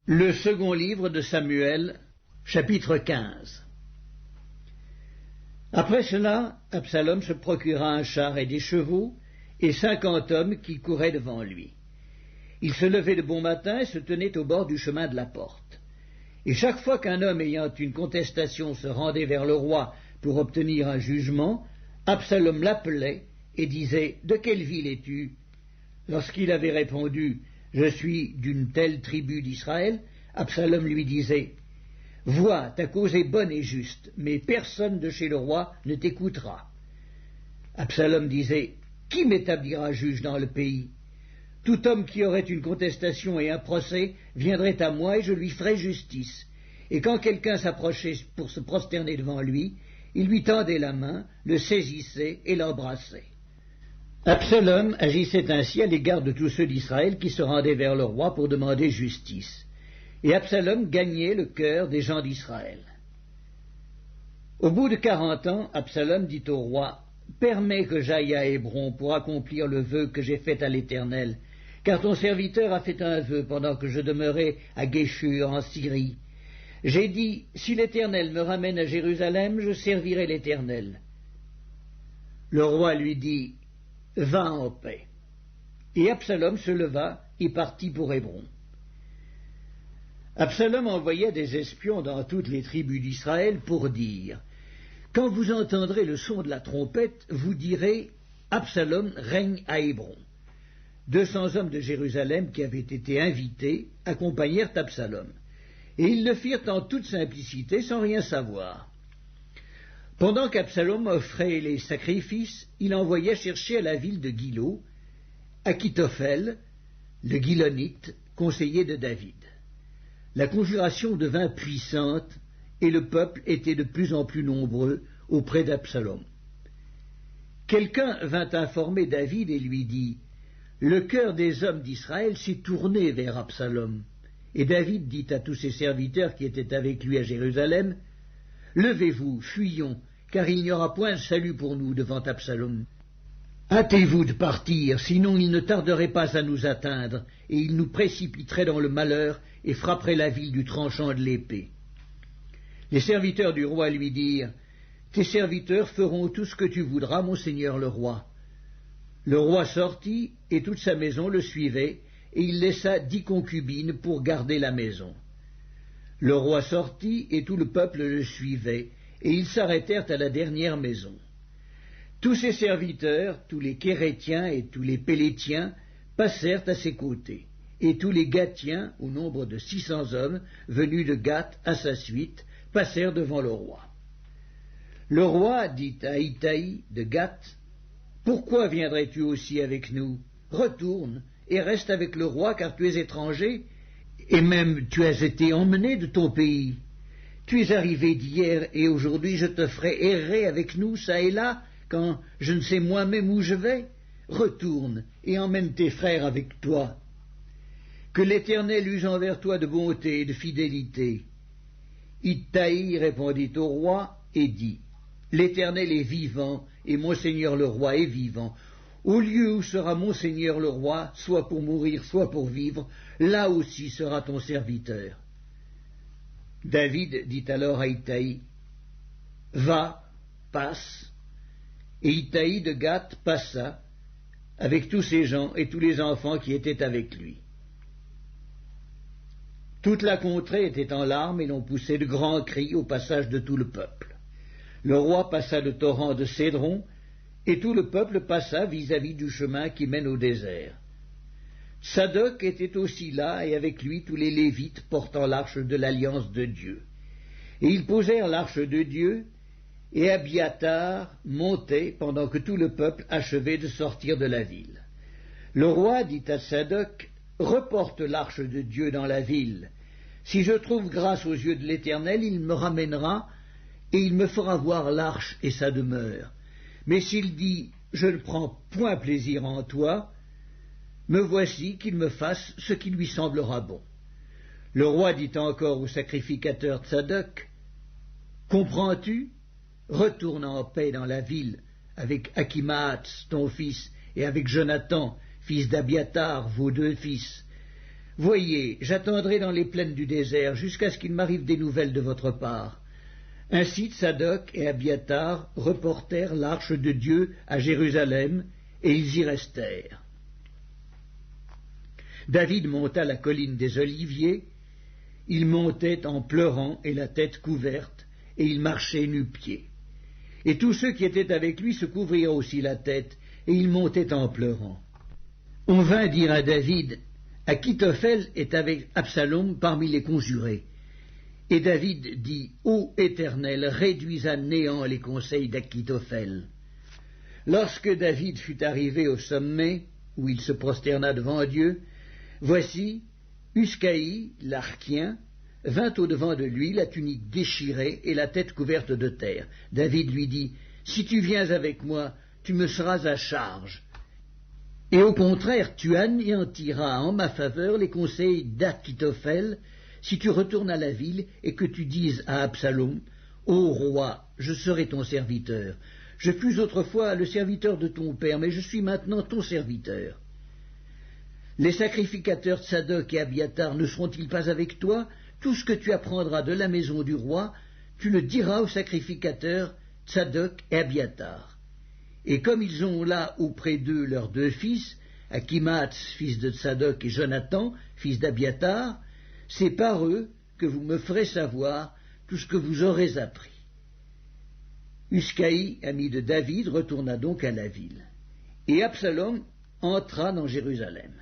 Le second livre de Samuel, chapitre 15. Après cela, Absalom se procura un char et des chevaux, et 50 hommes qui couraient devant lui. Il se levait de bon matin et se tenait au bord du chemin de la porte. Et chaque fois qu'un homme ayant une contestation se rendait vers le roi pour obtenir un jugement, Absalom l'appelait et disait « De quelle ville es-tu » Lorsqu'il avait répondu « Je suis d'une telle tribu d'Israël », Absalom lui disait « Vois, ta cause est bonne et juste, mais personne de chez le roi ne t'écoutera. » Absalom disait « Qui m'établira juge dans le pays ? Tout homme qui aurait une contestation et un procès viendrait à moi et je lui ferais justice. Et quand quelqu'un s'approchait pour se prosterner devant lui, il lui tendait la main, le saisissait et l'embrassait. » Absalom agissait ainsi à l'égard de tous ceux d'Israël qui se rendaient vers le roi pour demander justice. Et Absalom gagnait le cœur des gens d'Israël. Au bout de 40 ans, Absalom dit au roi « Permets que j'aille à Hébron pour accomplir le vœu que j'ai fait à l'Éternel, car ton serviteur a fait un vœu pendant que je demeurais à Guéshur en Syrie. J'ai dit « Si l'Éternel me ramène à Jérusalem, je servirai l'Éternel. » Le roi lui dit « Va en paix. » Et Absalom se leva et partit pour Hébron. Absalom envoya des espions dans toutes les tribus d'Israël pour dire « Quand vous entendrez le son de la trompette, vous direz « Absalom règne à Hébron. » 200 hommes de Jérusalem qui avaient été invités accompagnèrent Absalom, et ils le firent en toute simplicité sans rien savoir. Pendant qu'Absalom offrait les sacrifices, il envoya chercher à la ville de Gilo Achitophel, le Gilonite, conseiller de David. La conjuration devint puissante, et le peuple était de plus en plus nombreux auprès d'Absalom. Quelqu'un vint informer David et lui dit « Le cœur des hommes d'Israël s'est tourné vers Absalom. » Et David dit à tous ses serviteurs qui étaient avec lui à Jérusalem « Levez-vous, fuyons, car il n'y aura point de salut pour nous devant Absalom. Hâtez-vous de partir, sinon il ne tarderait pas à nous atteindre, et il nous précipiterait dans le malheur et frapperait la ville du tranchant de l'épée. » Les serviteurs du roi lui dirent « Tes serviteurs feront tout ce que tu voudras, mon seigneur le roi. » Le roi sortit, et toute sa maison le suivait, et il laissa 10 concubines pour garder la maison. Le roi sortit, et tout le peuple le suivait, et ils s'arrêtèrent à la dernière maison. Tous ses serviteurs, tous les Kérétiens et tous les Pélétiens, passèrent à ses côtés, et tous les Gatiens, au nombre de 600 hommes, venus de Gath à sa suite, passèrent devant le roi. Le roi dit à Itaï de Gath, « Pourquoi viendrais-tu aussi avec nous? Retourne et reste avec le roi, car tu es étranger, et même tu as été emmené de ton pays. Tu es arrivé d'hier, et aujourd'hui je te ferai errer avec nous, çà et là, quand je ne sais moi-même où je vais. Retourne et emmène tes frères avec toi. Que l'Éternel use envers toi de bonté et de fidélité. » Itaï répondit au roi et dit, « L'Éternel est vivant, et mon seigneur le roi est vivant. Au lieu où sera mon seigneur le roi, soit pour mourir, soit pour vivre, là aussi sera ton serviteur. » David dit alors à Itaï, « Va, passe. » Et Itaï de Gath passa, avec tous ses gens et tous les enfants qui étaient avec lui. Toute la contrée était en larmes, et l'on poussait de grands cris au passage de tout le peuple. Le roi passa le torrent de Cédron, et tout le peuple passa vis-à-vis du chemin qui mène au désert. Tsadok était aussi là, et avec lui tous les Lévites portant l'arche de l'alliance de Dieu. Et ils posèrent l'arche de Dieu, et Abiatar montait pendant que tout le peuple achevait de sortir de la ville. Le roi dit à Tsadok, « Reporte l'arche de Dieu dans la ville. Si je trouve grâce aux yeux de l'Éternel, il me ramènera, et il me fera voir l'arche et sa demeure. Mais s'il dit, je ne prends point plaisir en toi, me voici qu'il me fasse ce qui lui semblera bon. » Le roi dit encore au sacrificateur Tsadok, « Comprends-tu? Retourne en paix dans la ville avec Achimaatz, ton fils, et avec Jonathan, fils d'Abiatar, vos 2 fils. Voyez, j'attendrai dans les plaines du désert jusqu'à ce qu'il m'arrive des nouvelles de votre part. » Ainsi Tsadok et Abiathar reportèrent l'arche de Dieu à Jérusalem, et ils y restèrent. David monta la colline des Oliviers. Il montait en pleurant et la tête couverte, et il marchait nu-pieds. Et tous ceux qui étaient avec lui se couvrirent aussi la tête, et ils montaient en pleurant. On vint dire à David: Achitophel est avec Absalom parmi les conjurés. Et David dit: Ô Éternel, réduis à néant les conseils d'Achitophel. Lorsque David fut arrivé au sommet, où il se prosterna devant Dieu, voici, Uscaï, l'Archien, vint au-devant de lui, la tunique déchirée et la tête couverte de terre. David lui dit: Si tu viens avec moi, tu me seras à charge. Et au contraire, tu anéantiras en ma faveur les conseils d'Achitophel, si tu retournes à la ville et que tu dises à Absalom: Ô roi, je serai ton serviteur. Je fus autrefois le serviteur de ton père, mais je suis maintenant ton serviteur. Les sacrificateurs Tsadok et Abiathar ne seront-ils pas avec toi? Tout ce que tu apprendras de la maison du roi, tu le diras aux sacrificateurs Tsadok et Abiathar. Et comme ils ont là auprès d'eux leurs deux fils, Achimaatz, fils de Tsadok, et Jonathan, fils d'Abiathar, c'est par eux que vous me ferez savoir tout ce que vous aurez appris. Uscaï, ami de David, retourna donc à la ville. Et Absalom entra dans Jérusalem.